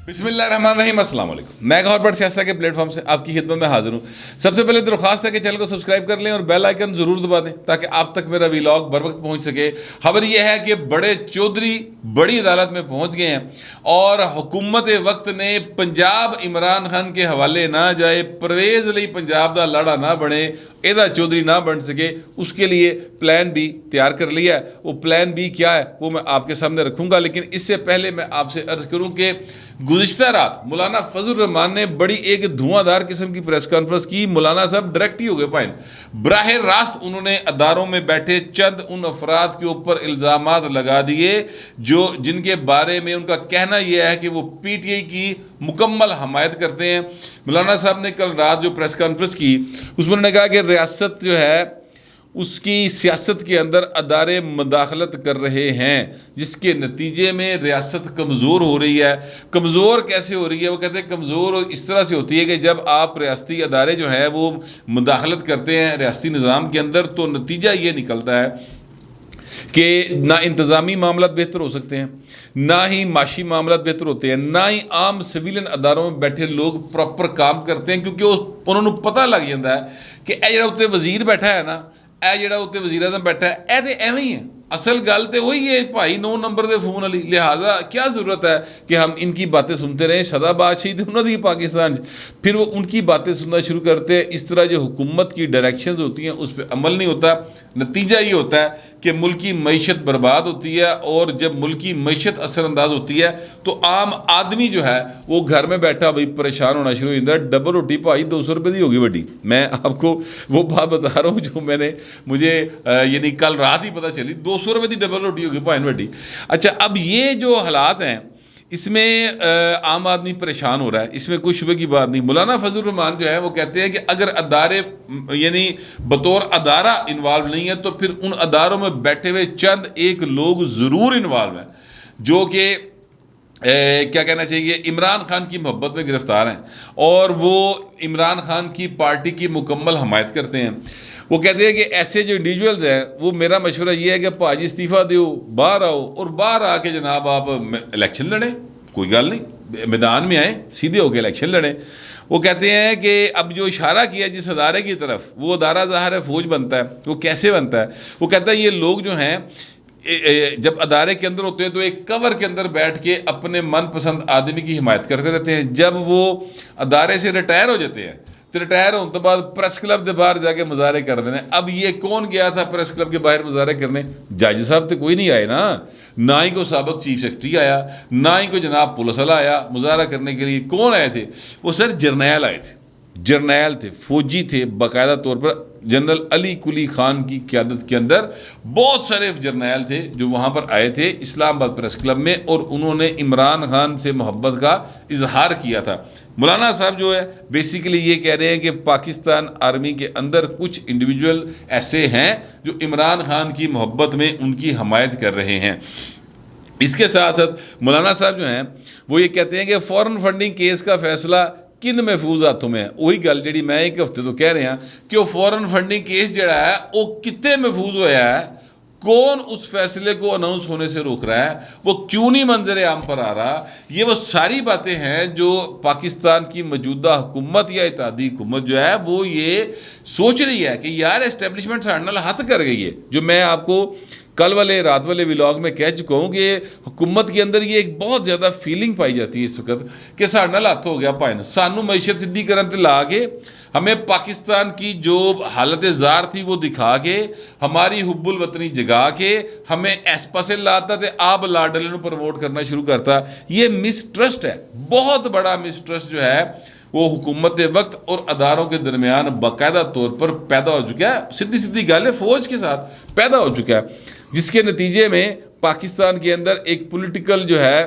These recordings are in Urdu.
بسم اللہ الرحمن الرحیم۔ السلام علیکم، میں گور بٹ سیاستہ کے پلیٹ فارم سے آپ کی خدمت میں حاضر ہوں۔ سب سے پہلے درخواست ہے کہ چینل کو سبسکرائب کر لیں اور بیل آئیکن ضرور دبا دیں تاکہ آپ تک میرا ویلاگ بر وقت پہنچ سکے۔ خبر یہ ہے کہ بڑے چودھری بڑی عدالت میں پہنچ گئے ہیں اور حکومت وقت نے پنجاب عمران خان کے حوالے نہ جائے، پرویز علی پنجاب دا لاڑا نہ بنے، ایدھا چودھری نہ بن سکے، اس کے لیے پلان بی تیار کر لیا ہے۔ وہ پلان بی کیا ہے وہ میں آپ کے سامنے رکھوں گا، لیکن اس سے پہلے میں آپ سے عرض کروں کہ گزشتہ رات مولانا فضل الرحمان نے بڑی ایک دھواں دار قسم کی پریس کانفرنس کی۔ مولانا صاحب ڈائریکٹ ہی ہو گئے پائن، براہ راست انہوں نے اداروں میں بیٹھے چند ان افراد کے اوپر الزامات لگا دیے جن کے بارے میں ان کا کہنا یہ ہے کہ وہ پی ٹی آئی کی مکمل حمایت کرتے ہیں۔ مولانا صاحب نے کل رات جو پریس کانفرنس کی اس میں انہوں نے کہا کہ ریاست جو ہے اس کی سیاست کے اندر ادارے مداخلت کر رہے ہیں، جس کے نتیجے میں ریاست کمزور ہو رہی ہے۔ کمزور کیسے ہو رہی ہے؟ وہ کہتے ہیں کمزور اس طرح سے ہوتی ہے کہ جب آپ ریاستی ادارے جو ہیں وہ مداخلت کرتے ہیں ریاستی نظام کے اندر تو نتیجہ یہ نکلتا ہے کہ نہ انتظامی معاملات بہتر ہو سکتے ہیں، نہ ہی معاشی معاملات بہتر ہوتے ہیں، نہ ہی عام سویلین اداروں میں بیٹھے لوگ پراپر کام کرتے ہیں، کیونکہ انہوں نے پتہ لگ جاتا ہے کہ اے جڑا اتنے وزیر بیٹھا ہے نا، اے جڑا اتنے وزیر اعظم بیٹھا ہے، اے تے ایویں ہی ہے، اصل گل تو وہی ہے بھائی 9 نمبر دے فون والی، لہٰذا کیا ضرورت ہے کہ ہم ان کی باتیں سنتے رہیں۔ سدا بادشاہی تھی انہوں نے پاکستان، پھر وہ ان کی باتیں سننا شروع کرتے ہیں۔ اس طرح جو حکومت کی ڈائریکشنز ہوتی ہیں اس پہ عمل نہیں ہوتا، نتیجہ یہ ہوتا ہے کہ ملکی معیشت برباد ہوتی ہے، اور جب ملکی معیشت اثر انداز ہوتی ہے تو عام آدمی جو ہے وہ گھر میں بیٹھا بھائی پریشان ہونا شروع ہو جاتا ہے۔ ڈبل روٹی بھائی 200 روپے دی ہوگی وڈی، میں آپ کو وہ بات بتا رہا ہوں جو مجھے یعنی کل رات ہی پتہ چلی، 200 روپے دی ڈبل روٹی ہوگی بھائی وڈی۔ اچھا، اب یہ جو حالات ہیں اس میں عام آدمی پریشان ہو رہا ہے، اس میں کوئی شبہ کی بات نہیں۔ مولانا فضل الرحمان جو ہے وہ کہتے ہیں کہ اگر ادارے یعنی بطور ادارہ انوالو نہیں ہے تو پھر ان اداروں میں بیٹھے ہوئے چند ایک لوگ ضرور انوالو ہیں جو کہ کیا کہنا چاہیے عمران خان کی محبت میں گرفتار ہیں اور وہ عمران خان کی پارٹی کی مکمل حمایت کرتے ہیں۔ وہ کہتے ہیں کہ ایسے جو انڈیویجولز ہیں وہ میرا مشورہ یہ ہے کہ پاجی استعفیٰ دیو، باہر آؤ اور باہر آ کے جناب آپ الیکشن لڑیں، کوئی گل نہیں، میدان میں آئیں، سیدھے ہو کے الیکشن لڑیں۔ وہ کہتے ہیں کہ اب جو اشارہ کیا جس ادارے کی طرف، وہ ادارہ ظاہر ہے فوج بنتا ہے، وہ کیسے بنتا ہے؟ وہ کہتا ہے یہ لوگ جو ہیں جب ادارے کے اندر ہوتے ہیں تو ایک کور کے اندر بیٹھ کے اپنے من پسند آدمی کی حمایت کرتے رہتے ہیں، جب وہ ادارے سے ریٹائر ہو جاتے ہیں تو ریٹائر ہونے کے بعد پریس کلب کے باہر جا کے مظاہرے کر دینے۔ اب یہ کون گیا تھا پریس کلب کے باہر مظاہرے کرنے؟ جج صاحب تو کوئی نہیں آئے نا، نہ ہی کوئی سابق چیف سیکرٹری آیا، نہ ہی کوئی جناب پولیس والا آیا مظاہرہ کرنے کے لیے۔ کون آئے تھے؟ وہ سر جرنیل آئے تھے، جرنیل تھے، فوجی تھے، باقاعدہ طور پر جنرل علی کلی خان کی قیادت کے اندر بہت سارے جرنیل تھے جو وہاں پر آئے تھے اسلام آباد پریس کلب میں، اور انہوں نے عمران خان سے محبت کا اظہار کیا تھا۔ مولانا صاحب جو ہے بیسیکلی یہ کہہ رہے ہیں کہ پاکستان آرمی کے اندر کچھ انڈیویجول ایسے ہیں جو عمران خان کی محبت میں ان کی حمایت کر رہے ہیں۔ اس کے ساتھ ساتھ مولانا صاحب جو ہیں وہ یہ کہتے ہیں کہ فورن فنڈنگ کیس کا فیصلہ کن محفوظ ہاتھوں میں ہے؟ وہی گل جڑی میں ایک ہفتے تو کہہ رہے ہیں کہ وہ فورن فنڈنگ کیس جڑا ہے وہ کتنے محفوظ ہوا ہے، کون اس فیصلے کو اناؤنس ہونے سے روک رہا ہے، وہ کیوں نہیں منظر عام پر آ رہا؟ یہ وہ ساری باتیں ہیں جو پاکستان کی موجودہ حکومت یا اتحادی حکومت جو ہے وہ یہ سوچ رہی ہے کہ یار اسٹیبلشمنٹ ساڑھے نال ہاتھ کر گئی ہے۔ جو میں آپ کو کل والے رات والے ولاگ میں کہہ چکا ہوں کہ حکومت کے اندر یہ ایک بہت زیادہ فیلنگ پائی جاتی ہے اس وقت کہ ساڑھے نال ہاتھ ہو گیا پائن، سانو معیشت سدھی کرن تے لا کے ہمیں پاکستان کی جو حالت زار تھی وہ دکھا کے ہماری حب الوطنی جگا کے ہمیں ایس پاسے لاتا تے آپ لا ڈلے نو پروموٹ کرنا شروع کرتا۔ یہ مس ٹرسٹ ہے، بہت بڑا مس ٹرسٹ جو ہے وہ حکومت وقت اور اداروں کے درمیان باقاعدہ طور پر پیدا ہو چکا ہے، سیدھی سیدھی گل ہے فوج کے ساتھ پیدا ہو چکا ہے، جس کے نتیجے میں پاکستان کے اندر ایک پولیٹیکل جو ہے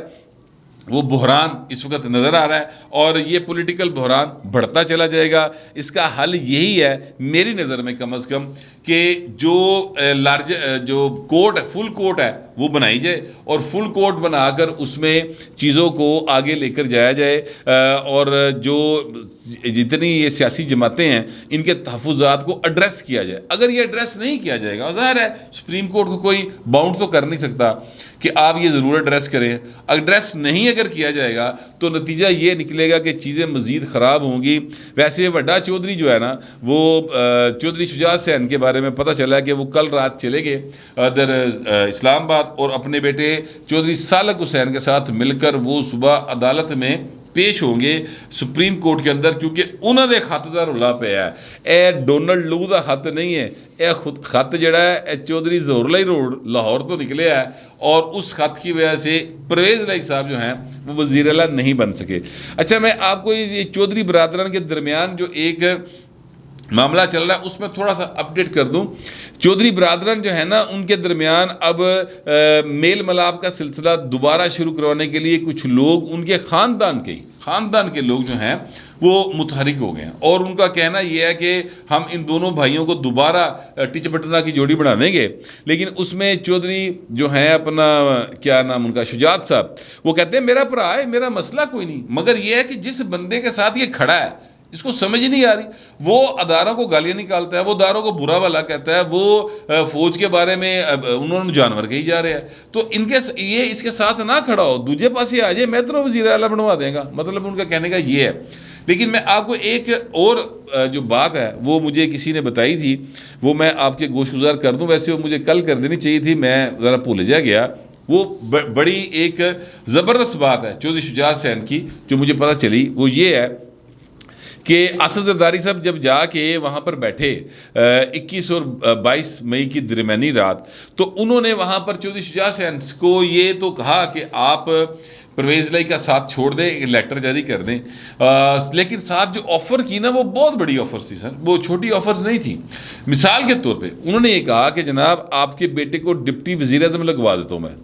وہ بحران اس وقت نظر آ رہا ہے، اور یہ پولیٹیکل بحران بڑھتا چلا جائے گا۔ اس کا حل یہی ہے میری نظر میں کم از کم کہ جو کورٹ ہے، فل کورٹ ہے، وہ بنائی جائے اور فل کورٹ بنا کر اس میں چیزوں کو آگے لے کر جایا جائے، اور جو جتنی یہ سیاسی جماعتیں ہیں ان کے تحفظات کو ایڈریس کیا جائے۔ اگر یہ ایڈریس نہیں کیا جائے گا، ظاہر ہے سپریم کورٹ کو کوئی باؤنڈ تو کر نہیں سکتا کہ آپ یہ ضرور ایڈریس کریں۔ ایڈریس نہیں اگر کیا جائے گا تو نتیجہ یہ نکلے گا کہ چیزیں مزید خراب ہوں گی۔ ویسے وڈا چودھری جو ہے نا، وہ چودھری شجاعت حسین کے بارے میں پتہ چلا کہ وہ کل رات چلے گئے ادھر اسلام آباد، اور اپنے بیٹے چودھری سالک حسین کے ساتھ مل کر وہ صبح عدالت میں پیش ہوں گے سپریم کورٹ کے اندر، کیونکہ انہوں نے خط دا رولا پیا ہے۔ اے ڈونلڈ لو دا خط نہیں ہے، اے خود خط جڑا ہے اے چودھری ظہور لائی روڈ لاہور تو نکلے ہے، اور اس خط کی وجہ سے پرویز الہی صاحب جو ہیں وہ وزیر اعلیٰ نہیں بن سکے۔ اچھا، میں آپ کو یہ چودھری برادران کے درمیان جو ایک معاملہ چل رہا ہے اس میں تھوڑا سا اپڈیٹ کر دوں۔ چودھری برادران جو ہے نا، ان کے درمیان اب میل ملاپ کا سلسلہ دوبارہ شروع کروانے کے لیے کچھ لوگ ان کے خاندان کے لوگ جو ہیں وہ متحرک ہو گئے ہیں، اور ان کا کہنا یہ ہے کہ ہم ان دونوں بھائیوں کو دوبارہ ٹچ بٹنا کی جوڑی بنا دیں گے۔ لیکن اس میں چودھری جو ہیں اپنا کیا نام ان کا، شجاعت صاحب، وہ کہتے ہیں میرا بھرا ہے، میرا مسئلہ کوئی نہیں، مگر یہ ہے کہ جس بندے کے ساتھ یہ کھڑا ہے اس کو سمجھ نہیں آ رہی، وہ اداروں کو گالیاں نکالتا ہے، وہ اداروں کو برا بھلا کہتا ہے، وہ فوج کے بارے میں انہوں نے جانور کہی جا رہے ہیں، تو یہ اس کے ساتھ نہ کھڑا ہو، دوسرے پاس ہی آ جائے، میں تو وزیر اعلیٰ بنوا دیں گا۔ مطلب ان کا کہنے کا یہ ہے۔ لیکن میں آپ کو ایک اور جو بات ہے وہ مجھے کسی نے بتائی تھی، وہ میں آپ کے گوش گزار کر دوں۔ ویسے وہ مجھے کل کر دینی چاہیے تھی، میں ذرا بھول جا گیا۔ وہ بڑی ایک زبردست بات ہے چودھری شجاعت حسین کی جو مجھے پتہ چلی، وہ یہ ہے کہ آصف زرداری صاحب جب جا کے وہاں پر بیٹھے 21 اور 22 مئی کی درمیانی رات، تو انہوں نے وہاں پر چودھری شجاعت حسین کو یہ تو کہا کہ آپ پرویز الہی کا ساتھ چھوڑ دیں، ایک لیٹر جاری کر دیں، لیکن ساتھ جو آفر کی نا وہ بہت بڑی آفر تھی سر، وہ چھوٹی آفرز نہیں تھی۔ مثال کے طور پہ انہوں نے یہ کہا کہ جناب آپ کے بیٹے کو ڈپٹی وزیر اعظم لگوا دیتا ہوں میں،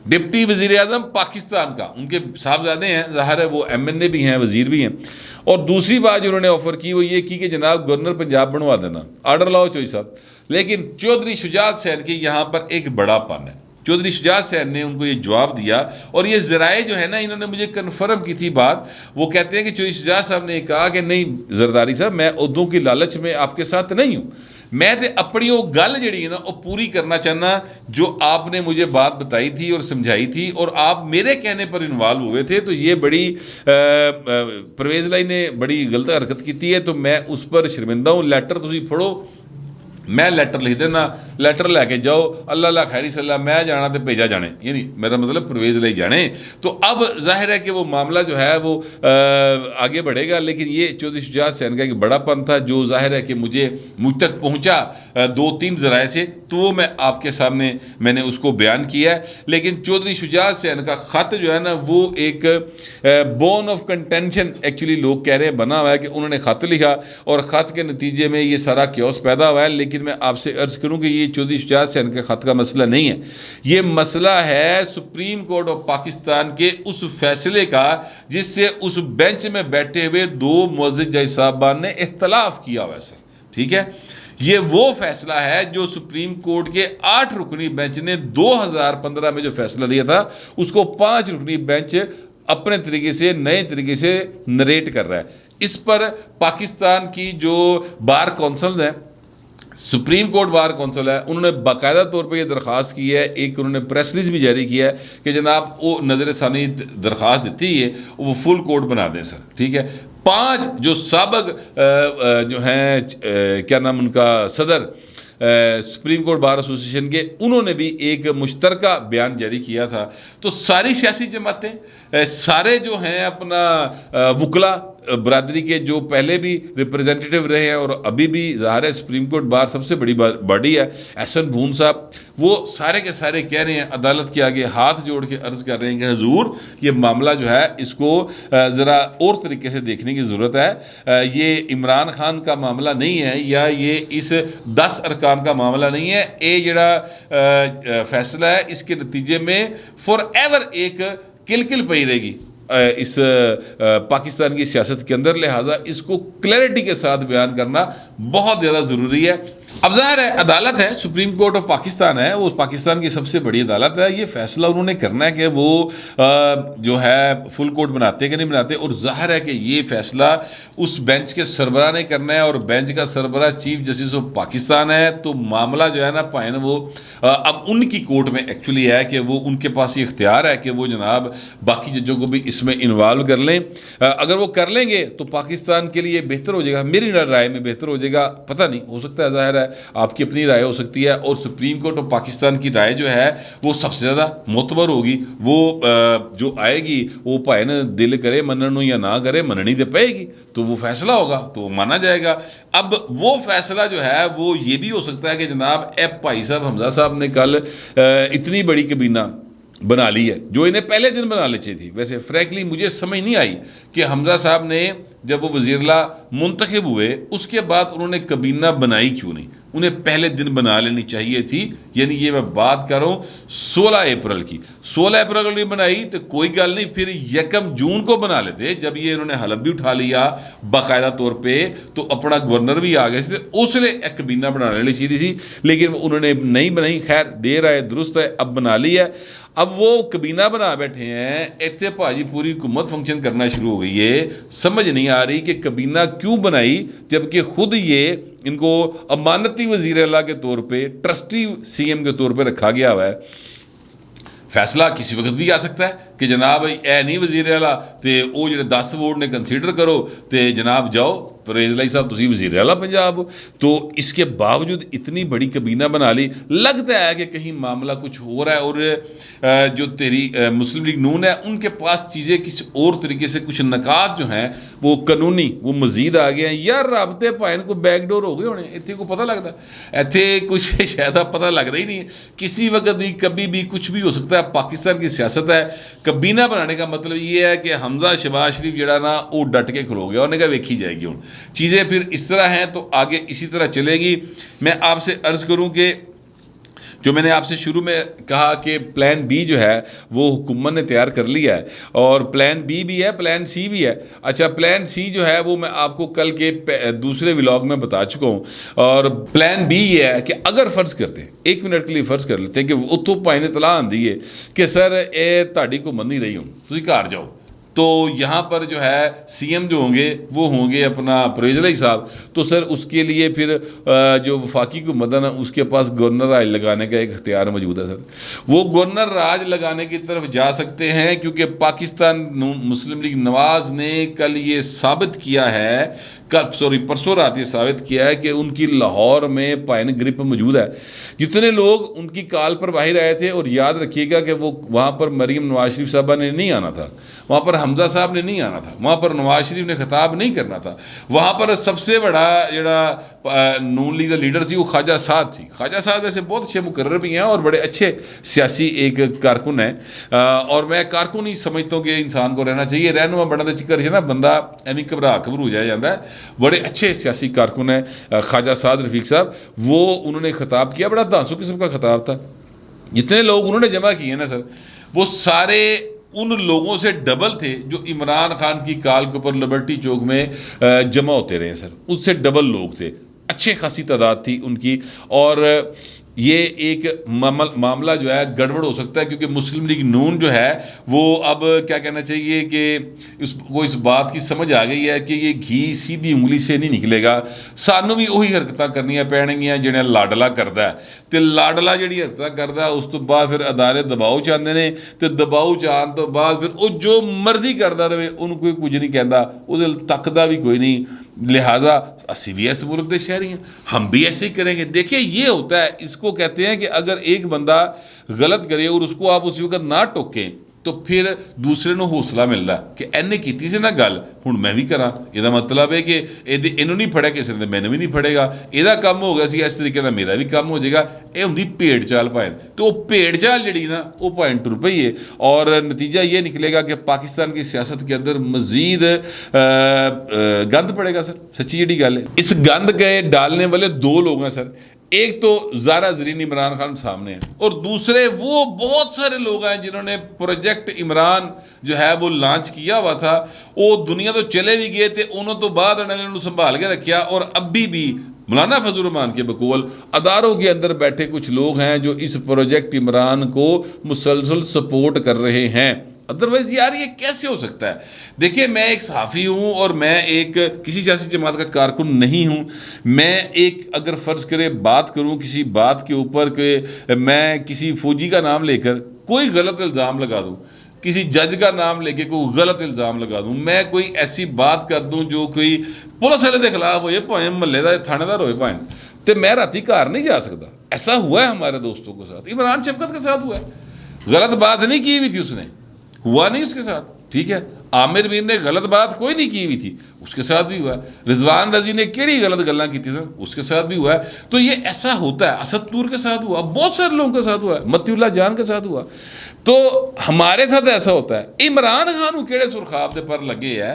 ڈپٹی وزیر اعظم پاکستان کا، ان کے صاحبزادے ہیں، ظاہر ہے وہ ایم این اے بھی ہیں، وزیر بھی ہیں۔ اور دوسری بات جو انہوں نے آفر کی وہ یہ کی کہ جناب گورنر پنجاب بنوا دینا، آرڈر لاؤ چوئی صاحب۔ لیکن چودھری شجاعت حسین کی یہاں پر ایک بڑا پن ہے۔ چودھری شجاعت حسین نے ان کو یہ جواب دیا، اور یہ ذرائع جو ہے نا انہوں نے مجھے کنفرم کی تھی بات، وہ کہتے ہیں کہ چودھری شجاعت صاحب نے کہا کہ نہیں زرداری صاحب، میں عہدوں کی لالچ میں آپ کے ساتھ نہیں ہوں، میں تے اپنی وہ گل جڑی ہے نا وہ پوری کرنا چاہنا جو آپ نے مجھے بات بتائی تھی اور سمجھائی تھی، اور آپ میرے کہنے پر انوالو ہوئے تھے، تو یہ بڑی پرویز الہی نے بڑی غلط حرکت کی ہے، تو میں اس پر شرمندہ ہوں۔ لیٹر تسی پڑھو، میں لیٹر لکھ دینا، لیٹر لے کے جاؤ، اللہ اللہ خیری صلی اللہ، میں جانا تو بھیجا جانے، یعنی میرا مطلب پرویز الہی جانے۔ تو اب ظاہر ہے کہ وہ معاملہ جو ہے وہ آگے بڑھے گا، لیکن یہ چودھری شجاعت حسین کا ایک بڑا پن تھا جو ظاہر ہے کہ مجھ تک پہنچا 2-3 ذرائع سے، تو وہ میں آپ کے سامنے میں نے اس کو بیان کیا ہے۔ لیکن چودھری شجاعت حسین کا خط جو ہے نا وہ ایک بون آف کنٹینشن ایکچولی لوگ کہہ رہے ہیں بنا ہوا ہے، کہ انہوں نے خط لکھا اور خط کے نتیجے میں یہ سارا کیوس پیدا ہوا ہے۔ لیکن میں آپ سے عرض کروں کہ یہ چودھری شجاعت حسین کے خط کا مسئلہ نہیں ہے، یہ مسئلہ ہے سپریم کورٹ آف پاکستان کے اس فیصلے کا جس سے اس بینچ میں بیٹھے ہوئے 2 معزز جج صاحبان نے اختلاف کیا ہوا ہے سر، ٹھیک ہے۔ یہ وہ فیصلہ ہے جو سپریم کورٹ کے 8 رکنی بینچ نے 2015 میں جو فیصلہ دیا تھا، اس کو 5 رکنی بینچ اپنے طریقے سے نئے طریقے سے نریٹ کر رہا ہے۔ اس پر پاکستان کی جو بار کونسلز ہیں، سپریم کورٹ بار کونسل ہے، انہوں نے باقاعدہ طور پہ یہ درخواست کی ہے، ایک انہوں نے پریس ریلیز بھی جاری کیا ہے کہ جناب وہ نظر ثانی درخواست دیتی ہے وہ فل کورٹ بنا دیں سر، ٹھیک ہے۔ 5 جو سابق جو ہیں کیا نام ان کا صدر سپریم کورٹ بار ایسوسیشن کے، انہوں نے بھی ایک مشترکہ بیان جاری کیا تھا۔ تو ساری سیاسی جماعتیں، سارے جو ہیں اپنا وکلا برادری کے جو پہلے بھی ریپرزینٹیٹیو رہے ہیں اور ابھی بھی ظاہر ہے سپریم کورٹ بار سب سے بڑی باڈی ہے، احسن بھون صاحب، وہ سارے کے سارے کہہ رہے ہیں، عدالت کے آگے ہاتھ جوڑ کے عرض کر رہے ہیں کہ حضور یہ معاملہ جو ہے اس کو ذرا اور طریقے سے دیکھنے کی ضرورت ہے، یہ عمران خان کا معاملہ نہیں ہے یا یہ اس 10 ارکان کا معاملہ نہیں ہے، یہ جڑا فیصلہ ہے اس کے نتیجے میں فار ایور ایک کل پئی رہے گی۔ اس پاکستان کی سیاست کے اندر، لہٰذا اس کو کلیئرٹی کے ساتھ بیان کرنا بہت زیادہ ضروری ہے۔ اب ظاہر ہے عدالت ہے، سپریم کورٹ آف پاکستان ہے، وہ پاکستان کی سب سے بڑی عدالت ہے، یہ فیصلہ انہوں نے کرنا ہے کہ وہ جو ہے فل کورٹ بناتے کہ نہیں بناتے، اور ظاہر ہے کہ یہ فیصلہ اس بینچ کے سربراہ نے کرنا ہے، اور بینچ کا سربراہ چیف جسٹس آف پاکستان ہے، تو معاملہ جو ہے نا پائن وہ اب ان کی کورٹ میں ایکچولی ہے کہ وہ ان کے پاس یہ اختیار ہے کہ وہ جناب باقی ججوں کو بھی اس میں انوالو کر لیں۔ اگر وہ کر لیں گے تو پاکستان کے لیے بہتر ہو جائے گا، میری رائے میں بہتر ہو جائے گا، پتہ نہیں، ہو سکتا ہے، ظاہر ہے آپ کی اپنی رائے ہو سکتی ہے، اور سپریم کورٹ آف پاکستان کی رائے جو ہے وہ سب سے زیادہ معتبر ہوگی، وہ جو آئے گی وہ بھائی نا دل کرے مننو یا نہ کرے، مننی دے پائے گی، تو وہ فیصلہ ہوگا تو مانا جائے گا۔ اب وہ فیصلہ جو ہے وہ یہ بھی ہو سکتا ہے کہ جناب اے بھائی صاحب حمزہ صاحب نے کل اتنی بڑی کابینہ بنا لی ہے جو انہیں پہلے دن بنا لیچی تھی۔ ویسے فریکلی مجھے سمجھ نہیں آئی کہ حمزہ صاحب نے جب وہ وزیر اللہ منتخب ہوئے اس کے بعد انہوں نے کابینہ بنائی کیوں نہیں، انہیں پہلے دن بنا لینی چاہیے تھی۔ یعنی یہ میں بات کر رہا ہوں 16 اپریل کی، 16 اپریل کو نہیں بنائی تو کوئی گل نہیں، پھر 1 جون کو بنا لیتے، جب یہ انہوں نے حلف بھی اٹھا لیا باقاعدہ طور پہ، تو اپنا گورنر بھی آ گئے تھے، اس لیے ایک کابینہ بنا لینی چاہیے تھی، لیکن انہوں نے نہیں بنائی۔ خیر دیر آئے درست ہے، اب بنا لی ہے۔ اب وہ کابینہ بنا بیٹھے ہیں، ایتھے بھاجی پوری حکومت فنکشن کرنا شروع ہو گئی ہے۔ سمجھ نہیں آ رہی کہ کابینہ کیوں بنائی جبکہ خود یہ ان کو امانتی وزیر اعلیٰ کے طور پہ، ٹرسٹی سی ایم کے طور پہ رکھا گیا ہوا ہے۔ فیصلہ کسی وقت بھی آ سکتا ہے کہ جناب اے نہیں وزیر اعلیٰ تے وہ جڑے 10 ووٹ نے کنسیڈر کرو تے جناب جاؤ پرویز الہی صاحب تسی وزیر اعلیٰ پنجاب۔ تو اس کے باوجود اتنی بڑی کابینہ بنا لی، لگتا ہے کہ کہیں معاملہ کچھ ہو رہا ہے، اور جو تیری مسلم لیگ نون ہے ان کے پاس چیزیں کسی اور طریقے سے، کچھ نکات جو ہیں وہ قانونی وہ مزید آ گئے ہیں۔ یار رابطے پائن کو بیک ڈور ہو گئے ہونے، اتنے کو پتہ لگتا ہے، ایتھے کچھ شاید پتہ لگتا ہی نہیں ہے، کسی وقت بھی کبھی بھی کچھ بھی ہو سکتا ہے۔ پاکستان کی سیاست ہے، کابینہ بنانے کا مطلب یہ ہے کہ حمزہ شہباز شریف جڑا نا وہ ڈٹ کے کھلو گیا، انہوں نے کہا ویکھی جائے گی، ہوں چیزیں پھر اس طرح ہیں تو آگے اسی طرح چلے گی۔ میں آپ سے عرض کروں کہ جو میں نے آپ سے شروع میں کہا کہ پلان بی جو ہے وہ حکومت نے تیار کر لیا ہے، اور پلان بی بھی ہے، پلان سی بھی ہے۔ اچھا پلان سی جو ہے وہ میں آپ کو کل کے دوسرے ولاگ میں بتا چکا ہوں، اور پلان بی یہ ہے کہ اگر فرض کرتے ہیں 1 منٹ کے لیے فرض کر لیتے ہیں کہ اتوں پائی نے اطلاع آندی ہے کہ سر اے تہاڈی کو من نہیں رہی ہوں تسی گھر جاؤ، تو یہاں پر جو ہے سی ایم جو ہوں گے وہ ہوں گے اپنا پرویز الہی صاحب، تو سر اس کے لیے پھر جو وفاقی حکومت ہے نا اس کے پاس گورنر راج لگانے کا ایک اختیار موجود ہے۔ سر وہ گورنر راج لگانے کی طرف جا سکتے ہیں، کیونکہ پاکستان مسلم لیگ نواز نے کل یہ ثابت کیا ہے، پرسوں رات یہ ثابت کیا ہے کہ ان کی لاہور میں پائن گرپ موجود ہے۔ جتنے لوگ ان کی کال پر باہر آئے تھے، اور یاد رکھیے گا کہ وہ وہاں پر مریم نواز شریف صاحبہ نے نہیں آنا تھا، وہاں پر حمزہ صاحب نے نہیں آنا تھا، وہاں پر نواز شریف نے خطاب نہیں کرنا تھا، وہاں پر سب سے بڑا جڑا نون لیگ کا لیڈر تھی وہ خواجہ سعد تھی۔ خواجہ سعد ویسے بہت اچھے مقرر بھی ہیں اور بڑے اچھے سیاسی ایک کارکن ہیں، اور میں کارکن ہی سمجھتا ہوں کہ انسان کو رہنا چاہیے، رہنما بڑا دے چکر ہے نا بندہ ایویں گھبرا ہو جاتا ہے۔ بڑے اچھے سیاسی کارکن ہیں خواجہ سعد رفیق صاحب، وہ انہوں نے خطاب کیا، بڑا دھانسو قسم کا خطاب تھا۔ جتنے لوگ انہوں نے جمع کیے نا سر، وہ سارے ان لوگوں سے ڈبل تھے جو عمران خان کی کال کے اوپر لبرٹی چوک میں جمع ہوتے رہے سر، اس سے ڈبل لوگ تھے، اچھے خاصی تعداد تھی ان کی۔ اور یہ ایک معاملہ جو ہے گڑبڑ ہو سکتا ہے، کیونکہ مسلم لیگ نون جو ہے وہ اب کیا کہنا چاہیے کہ اس بات کی سمجھ آ گئی ہے کہ یہ گھی سیدھی انگلی سے نہیں نکلے گا، سانوں بھی وہی حرکتیں کرنیاں پیਣگیاں جنہیں لاڈلا کرتا ہے، تو لاڈلا جڑی حرکتیں کرتا ہے اس تو بعد پھر ادارے دباؤ چاہتے ہیں، تو دباؤ چاہن تو بعد پھر وہ جو مرضی کرتا رہے ان کوئی کچھ نہیں کہتا، وہ تکتا بھی کوئی نہیں۔ لہٰذا اسی بھی ایسے ملک دے شہری ہیں، ہم بھی ایسے ہی کریں گے۔ دیکھیں یہ ہوتا ہے، اس کو کہتے ہیں کہ اگر ایک بندہ غلط کرے اور اس کو آپ اسی وقت نہ ٹوکیں تو پھر دوسرے نو حوصلہ ملتا ہے کہ اینے کیتی سے نہ گل ہن میں بھی کراں، یہ مطلب ہے کہ اینوں نہیں پھڑیا کسی نے میں نے بھی نہیں پھڑے گا، یہ کام ہو گیا سی اس طریقے نال میرا بھی کام ہو جائے گا، یہ ہوندی بھیڑ چال پائن، تو وہ بھیڑ چال جڑی نا وہ پائن ٹر پئی ہے، اور نتیجہ یہ نکلے گا کہ پاکستان کی سیاست کے اندر مزید گند پڑے گا سر، سچی جڑی گل ہے۔ اس گند کے ڈالنے والے 2 لوگ ہیں سر، ایک تو زارا زرین عمران خان سامنے ہیں، اور دوسرے وہ بہت سارے لوگ ہیں جنہوں نے پروجیکٹ عمران جو ہے وہ لانچ کیا ہوا تھا. وہ دنیا تو چلے بھی گئے تھے، انہوں تو بعد انہوں نے سنبھال کے رکھا، اور ابھی بھی مولانا فضل الرحمان کے بقول اداروں کے اندر بیٹھے کچھ لوگ ہیں جو اس پروجیکٹ عمران کو مسلسل سپورٹ کر رہے ہیں. ادروائز یار یہ کیسے ہو سکتا ہے؟ دیکھیں میں ایک صحافی ہوں اور میں ایک کسی سیاسی جماعت کا کارکن نہیں ہوں. میں ایک اگر فرض کرے بات کروں کسی بات کے اوپر کہ میں کسی فوجی کا نام لے کر کوئی غلط الزام لگا دوں، کسی جج کا نام لے کے کوئی غلط الزام لگا دوں، میں کوئی ایسی بات کر دوں جو کوئی پولیس والے کے خلاف ہوئے پوائیں محلے کا تھانے دار ہوئے پائیں، تو میں راتی گھر نہیں جا سکتا. ایسا ہوا ہے ہمارے دوستوں کے ساتھ، عمران شفقت کے ساتھ ہوا ہے. غلط بات نہیں کی ہوئی تھی، اس نے ہوا نہیں اس کے ساتھ، ٹھیک ہے. عامر میر نے غلط بات کوئی نہیں کی ہوئی تھی، اس کے ساتھ بھی ہوا ہے. رضوان رضی نے کیڑی غلط گلاں کی تھی سر، اس کے ساتھ بھی ہوا ہے. تو یہ ایسا ہوتا ہے. اسد نور کے ساتھ ہوا، بہت سارے لوگوں کے ساتھ ہوا ہے، متی اللہ جان کے ساتھ ہوا. تو ہمارے ساتھ ایسا ہوتا ہے. عمران خان کیڑے سرخاب دے پر لگے ہے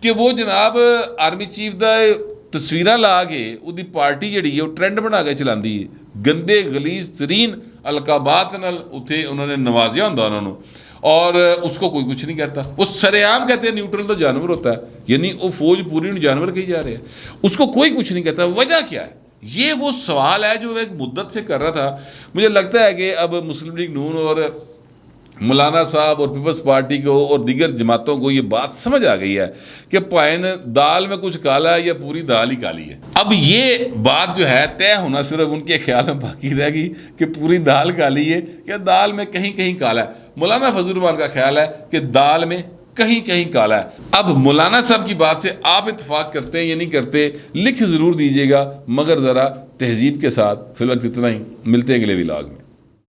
کہ وہ جناب آرمی چیف دا تصویراں لا کے وہ پارٹی جڑی ہے وہ ٹرینڈ بنا کے چلاندی ہے. گندے غلیظ ترین القابات نال اتنے انہوں نے نوازیا ہوں انہوں نے، اور اس کو کوئی کچھ نہیں کہتا. وہ سرعام کہتے ہیں نیوٹرل تو جانور ہوتا ہے، یعنی وہ فوج پوری ان جانور کہی جا رہے ہیں، اس کو کوئی کچھ نہیں کہتا. وجہ کیا ہے؟ یہ وہ سوال ہے جو ایک مدت سے کر رہا تھا. مجھے لگتا ہے کہ اب مسلم لیگ نون اور مولانا صاحب اور پیپلز پارٹی کو اور دیگر جماعتوں کو یہ بات سمجھ آ گئی ہے کہ پائن دال میں کچھ کالا ہے یا پوری دال ہی کالی ہے. اب یہ بات جو ہے طے ہونا صرف ان کے خیال میں باقی رہے گی کہ پوری دال کالی ہے یا دال میں کہیں کہیں کالا ہے. مولانا فضل الرحمان کا خیال ہے کہ دال میں کہیں کہیں کالا ہے. اب مولانا صاحب کی بات سے آپ اتفاق کرتے ہیں یا نہیں کرتے لکھ ضرور دیجیے گا، مگر ذرا تہذیب کے ساتھ. فی الوقت اتنا ہی، ملتے ہیں اگلے ولاگ میں.